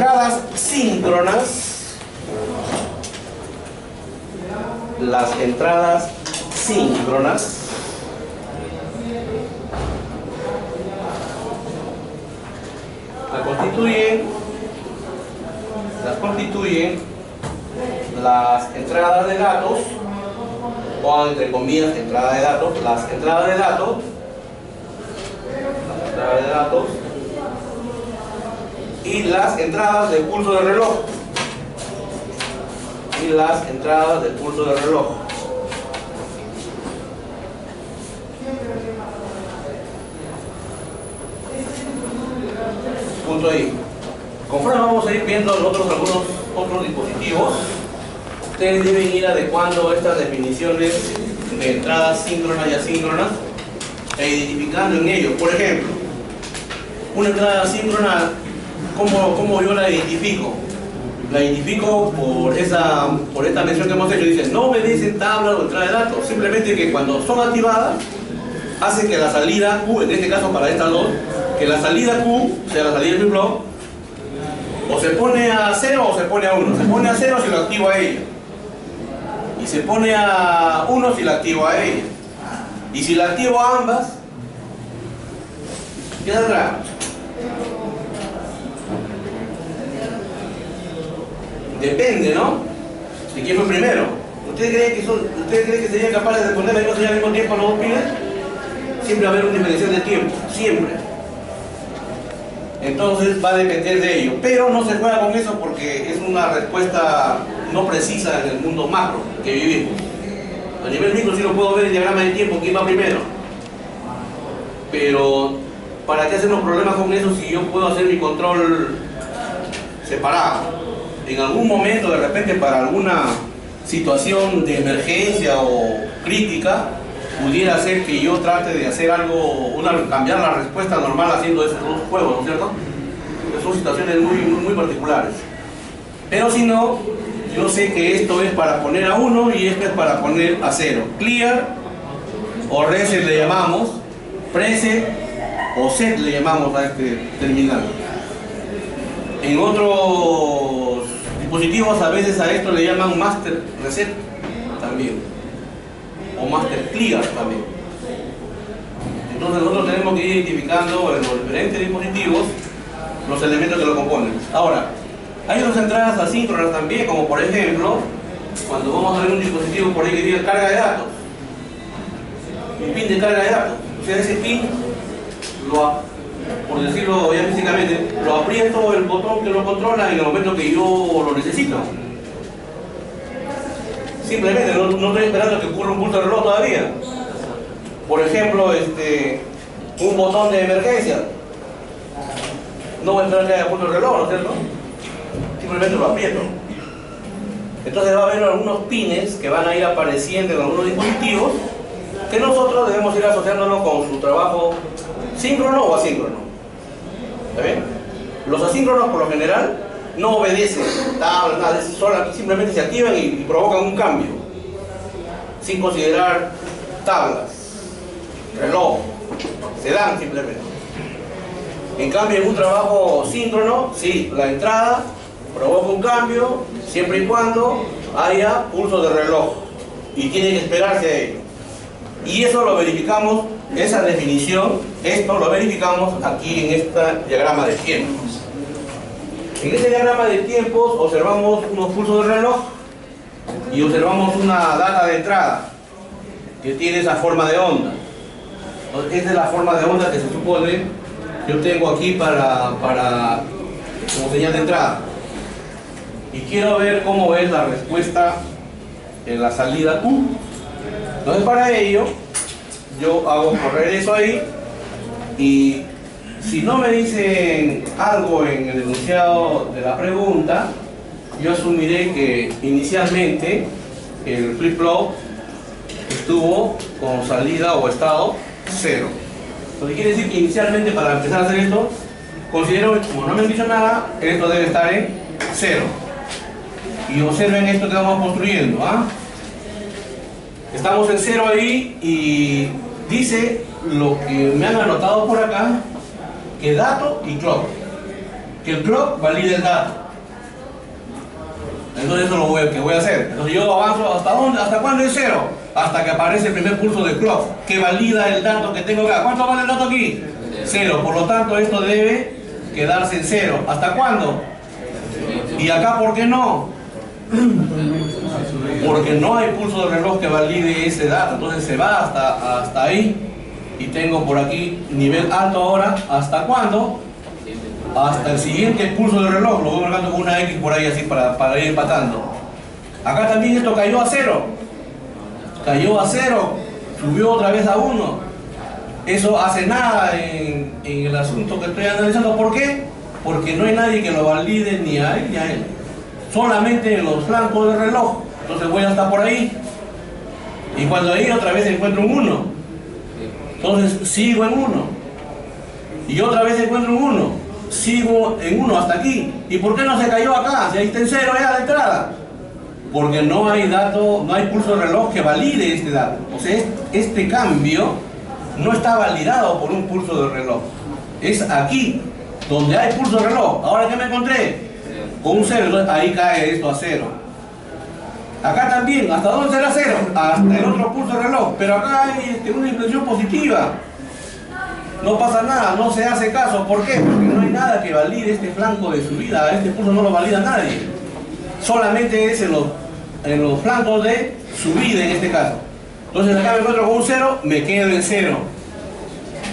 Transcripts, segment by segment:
entradas síncronas, la constituyen las entradas de datos, o entre comillas entrada de datos, las entradas de datos y las entradas del pulso de reloj. Punto ahí. Conforme vamos a ir viendo algunos otros dispositivos, ustedes deben ir adecuando estas definiciones de entradas síncronas y asíncronas e identificando en ellos. Por ejemplo, una entrada síncrona, ¿cómo yo la identifico? La identifico por esta mención que hemos hecho. Dice, no obedecen tabla o entrada de datos. Simplemente que cuando son activadas, hace que la salida Q, en este caso para estas dos, que la salida Q, o sea la salida del flip-flop, o se pone a 0 o se pone a 1. Se pone a 0 si lo activo a ella. Y se pone a 1 si la activo a ella. Y si la activo a ambas, ¿qué saldrá? Depende, ¿no? ¿De quién fue primero? ¿Ustedes creen que serían capaces de poner la misma señal al mismo tiempo a los dos pines? Siempre va a haber una diferencial de tiempo, siempre. Entonces va a depender de ello. Pero no se juega con eso porque es una respuesta no precisa en el mundo macro que vivimos. A nivel micro sí lo puedo ver en diagrama de tiempo, quién va primero. Pero, ¿para qué hacernos problemas con eso si yo puedo hacer mi control separado? En algún momento, de repente, para alguna situación de emergencia o crítica, pudiera ser que yo trate de hacer algo, cambiar la respuesta normal haciendo esos dos juegos, ¿no es cierto? Son situaciones muy particulares. Pero si no, yo sé que esto es para poner a 1 y esto es para poner a 0. Clear o reset le llamamos, preset o set le llamamos a este terminal. En otros dispositivos a veces a esto le llaman master reset también, o master clear también. Entonces nosotros tenemos que ir identificando en los diferentes dispositivos los elementos que lo componen. Ahora, hay otras entradas asíncronas también, como por ejemplo, cuando vamos a ver un dispositivo por ahí que diga carga de datos, un pin de carga de datos. O sea, ese pin, por decirlo ya físicamente, lo aprieto el botón que lo controla en el momento que yo lo necesito. Simplemente, no estoy esperando que ocurra un pulso de reloj todavía. Por ejemplo, un botón de emergencia. No voy a esperar que haya pulso de reloj, ¿no es cierto? Simplemente lo aprieto. Entonces va a haber algunos pines que van a ir apareciendo en algunos dispositivos que nosotros debemos ir asociándolo con su trabajo síncrono o asíncrono. ¿Está bien? Los asíncronos por lo general no obedecen nada, simplemente se activan y provocan un cambio sin considerar tablas, reloj, se dan simplemente. En cambio, en un trabajo síncrono, sí, la entrada provoca un cambio siempre y cuando haya pulso de reloj y tiene que esperarse a ello. Y eso lo verificamos, esa definición, esto lo verificamos aquí en este diagrama de tiempos. En este diagrama de tiempos observamos unos pulsos de reloj y observamos una data de entrada que tiene esa forma de onda. Entonces, esta es la forma de onda que se supone yo tengo aquí como señal de entrada. Y quiero ver cómo es la respuesta en la salida Q. Entonces, para ello, yo hago correr eso ahí y si no me dicen algo en el enunciado de la pregunta, yo asumiré que inicialmente el flip-flop estuvo con salida o estado 0. Lo que quiere decir que inicialmente, para empezar a hacer esto, considero que como no me han dicho nada, esto debe estar en 0. Y observen esto que vamos construyendo, ¿ah? Estamos en 0 ahí y dice lo que me han anotado por acá, que dato y clock. que el clock valide el dato. Entonces eso es lo que voy a hacer. Entonces yo avanzo ¿hasta dónde? ¿Hasta cuándo es 0? Hasta que aparece el primer pulso de clock que valida el dato que tengo acá. ¿Cuánto vale el dato aquí? 0. Por lo tanto esto debe quedarse en 0. ¿Hasta cuándo? ¿Y acá por qué no? Porque no hay pulso de reloj que valide ese dato. Entonces se va hasta ahí. Y tengo por aquí nivel alto ahora. ¿Hasta cuándo? Hasta el siguiente pulso de reloj. Lo voy marcando con una X por ahí así para ir empatando. Acá también esto cayó a 0. Cayó a 0. Subió otra vez a 1. Eso hace nada en el asunto que estoy analizando. ¿Por qué? Porque no hay nadie que lo valide ni a él ni a él. Solamente en los flancos del reloj. Entonces voy hasta por ahí. Y cuando ahí otra vez encuentro un 1. Entonces sigo en 1. Y otra vez encuentro un 1. Sigo en 1 hasta aquí. ¿Y por qué no se cayó acá? Si ahí está en 0 ya de entrada. Porque no hay dato, no hay pulso de reloj que valide este dato. O sea, este cambio no está validado por un pulso de reloj. Es aquí donde hay pulso de reloj. Ahora que me encontré con un 0, entonces ahí cae esto a 0. Acá también, ¿hasta dónde será 0? Hasta el otro pulso de reloj. Pero acá hay una impresión positiva. No pasa nada, no se hace caso. ¿Por qué? Porque no hay nada que valide este flanco de subida. Este pulso no lo valida nadie. Solamente es en los flancos de subida en este caso. Entonces acá me encuentro con un 0, me quedo en 0.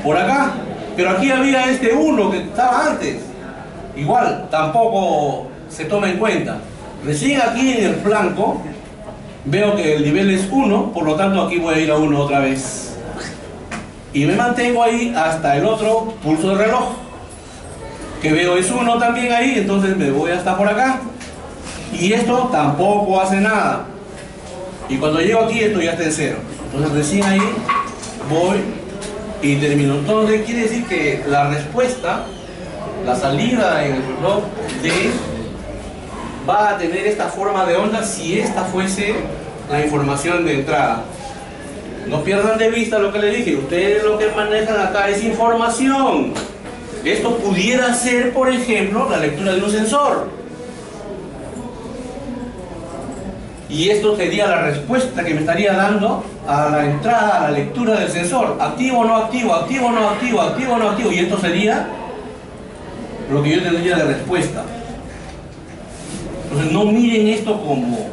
Por acá. Pero aquí había este 1 que estaba antes. Igual, tampoco se toma en cuenta. Recién aquí en el flanco veo que el nivel es 1, por lo tanto aquí voy a ir a 1 otra vez. Y me mantengo ahí hasta el otro pulso de reloj, que veo es 1 también ahí, entonces me voy hasta por acá. Y esto tampoco hace nada. Y cuando llego aquí esto ya está en 0. Entonces recién ahí voy y termino. Entonces quiere decir que la respuesta, la salida en el reloj D va a tener esta forma de onda si esta fuese la información de entrada. No pierdan de vista lo que les dije. Ustedes lo que manejan acá es información. Esto pudiera ser, por ejemplo, la lectura de un sensor. Y esto sería la respuesta que me estaría dando a la entrada, a la lectura del sensor. Activo o no activo, activo o no activo, activo o no activo. Y esto sería lo que yo tendría de respuesta. Entonces no miren esto como,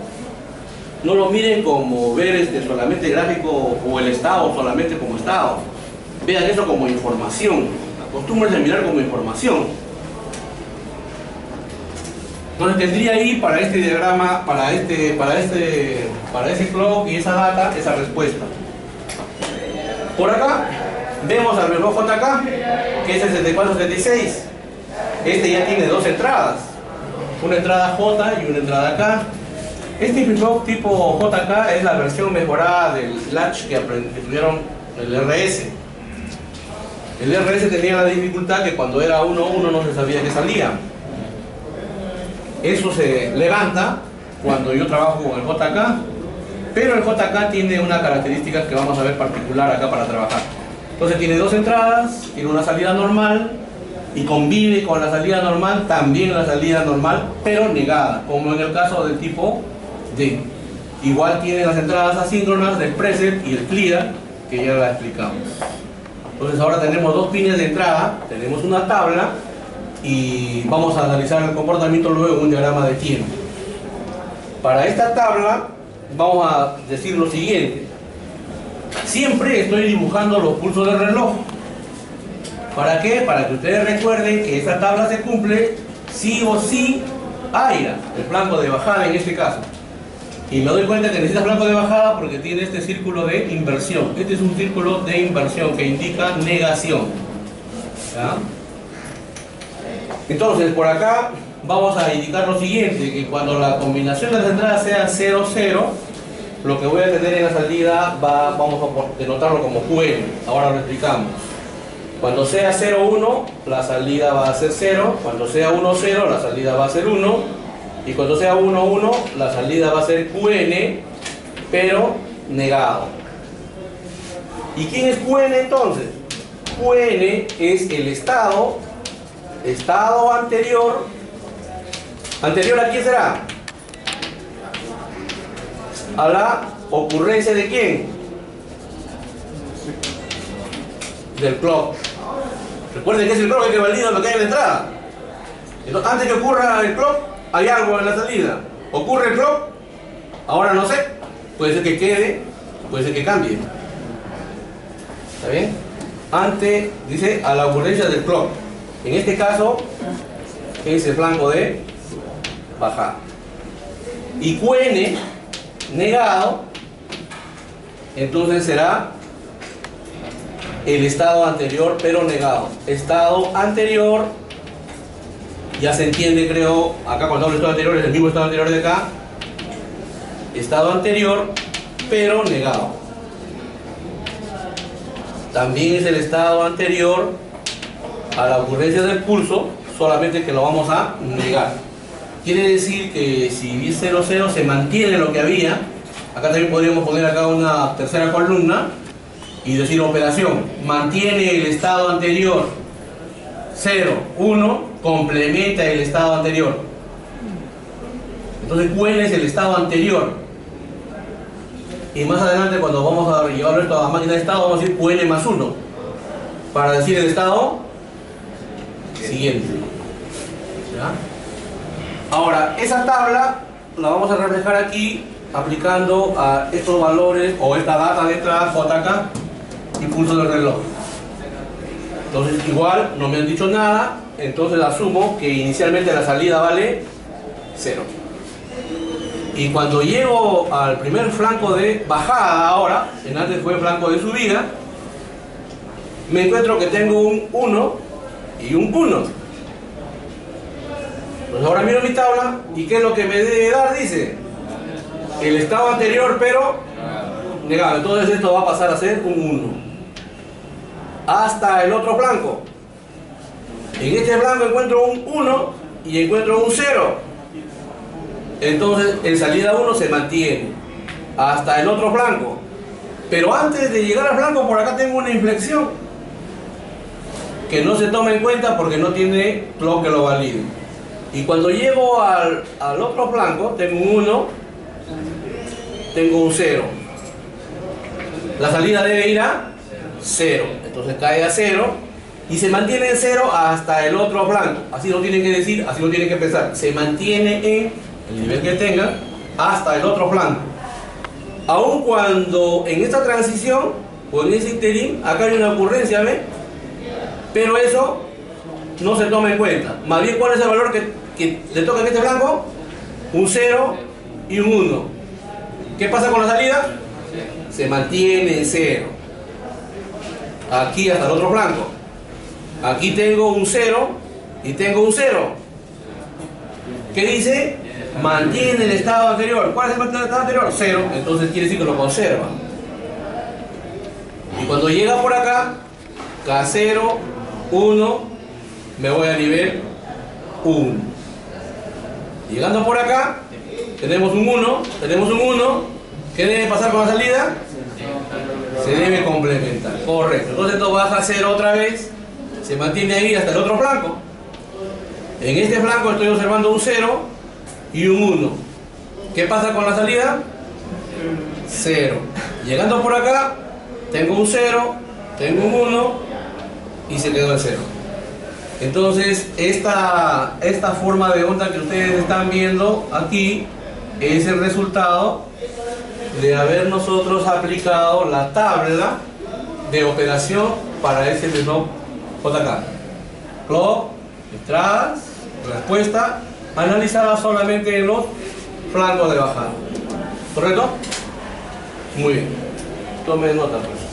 no lo miren como ver solamente el gráfico o el estado solamente como estado. Vean eso como información. Acostúmbrense a mirar como información. Entonces tendría ahí para este diagrama, para ese clock y esa data, esa respuesta. Por acá vemos al reloj JK, que es el 7476. Este ya tiene dos entradas, una entrada J y una entrada K. Este reloj tipo JK es la versión mejorada del latch que tuvieron el RS. El RS tenía la dificultad que cuando era 1-1 no se sabía que salía. Eso se levanta cuando yo trabajo con el JK, pero el JK tiene una característica que vamos a ver particular acá para trabajar. Entonces tiene dos entradas, tiene una salida normal y convive con la salida normal, también la salida normal, pero negada, como en el caso del tipo D. Igual tiene las entradas asíncronas del preset y el clear, que ya la explicamos. Entonces ahora tenemos dos pines de entrada, tenemos una tabla, y vamos a analizar el comportamiento luego en un diagrama de tiempo. Para esta tabla vamos a decir lo siguiente. Siempre estoy dibujando los pulsos del reloj. ¿Para qué? Para que ustedes recuerden que esta tabla se cumple sí o sí haya el flanco de bajada en este caso. Y me doy cuenta que necesita flanco de bajada porque tiene este círculo de inversión. Este es un círculo de inversión que indica negación. ¿Ya? Entonces, por acá vamos a indicar lo siguiente, que cuando la combinación de las entradas sea 0-0, lo que voy a tener en la salida vamos a denotarlo como QN. Ahora lo explicamos. Cuando sea 0-1, la salida va a ser 0. Cuando sea 1-0, la salida va a ser 1. Y cuando sea 1-1, la salida va a ser QN, pero negado. ¿Y quién es QN entonces? QN es el estado estado anterior. ¿Anterior a quién será? A la ocurrencia de quién? Del clock. Recuerden que es el clock el que valida lo que hay en la entrada. Entonces, antes que ocurra el clock, hay algo en la salida. Ocurre el clock, ahora no sé. Puede ser que quede, puede ser que cambie. ¿Está bien? Antes, dice, a la ocurrencia del clock. En este caso, es el flanco de bajada. Y QN negado, entonces será el estado anterior pero negado. Estado anterior, ya se entiende, creo, acá cuando hablo de estado anterior es el mismo estado anterior de acá. Estado anterior pero negado. También es el estado anterior a la ocurrencia del pulso, solamente que lo vamos a negar. Quiere decir que si es 00 se mantiene lo que había. Acá también podríamos poner acá una tercera columna y decir operación. Mantiene el estado anterior 0, 1, complementa el estado anterior. Entonces QN es el estado anterior. Y más adelante cuando vamos a llevarlo esto a máquina de estado vamos a decir QN más 1 para decir el estado siguiente. ¿Ya? Ahora, esa tabla la vamos a reflejar aquí aplicando a estos valores o esta data de entrada JK y pulso del reloj. Entonces igual no me han dicho nada, entonces asumo que inicialmente la salida vale 0. Y cuando llego al primer flanco de bajada ahora, en antes fue flanco de subida, me encuentro que tengo un 1 y un 1. Pues ahora miro mi tabla y ¿qué es lo que me debe dar? Dice el estado anterior pero negado. Entonces esto va a pasar a ser un 1 hasta el otro flanco. En este flanco encuentro un 1 y encuentro un 0. Entonces en salida 1 se mantiene hasta el otro flanco. Pero antes de llegar al flanco por acá tengo una inflexión que no se toma en cuenta porque no tiene clock que lo valide. Y cuando llego al otro flanco, tengo un 1, tengo un 0. La salida debe ir a 0. Entonces cae a 0 y se mantiene en 0 hasta el otro flanco. Así lo tienen que decir, así lo tienen que pensar. Se mantiene en el nivel que tengan hasta el otro flanco. Aun cuando en esta transición o en ese interín, acá hay una ocurrencia, ¿ven? Pero eso no se toma en cuenta. Más bien, ¿cuál es el valor que le toca en este flanco? Un 0 y un 1. ¿Qué pasa con la salida? Se mantiene en 0. Aquí hasta el otro flanco. Aquí tengo un 0 y tengo un 0. ¿Qué dice? Mantiene el estado anterior. ¿Cuál es el estado anterior? 0. Entonces quiere decir que lo conserva. Y cuando llega por acá, K0, 1, me voy a nivel 1. Llegando por acá, tenemos un 1, ¿qué debe pasar con la salida? Se debe complementar, correcto. Entonces esto baja a 0 otra vez, se mantiene ahí hasta el otro flanco. En este flanco estoy observando un 0 y un 1. ¿Qué pasa con la salida? 0. Llegando por acá, tengo un 0, tengo un 1 y se quedó en 0. Entonces esta forma de onda que ustedes están viendo aquí es el resultado de haber nosotros aplicado la tabla de operación para ese reloj JK. Clock, entradas, respuesta, analizada solamente en los flancos de bajada. ¿Correcto? Muy bien. Tomen nota, pues.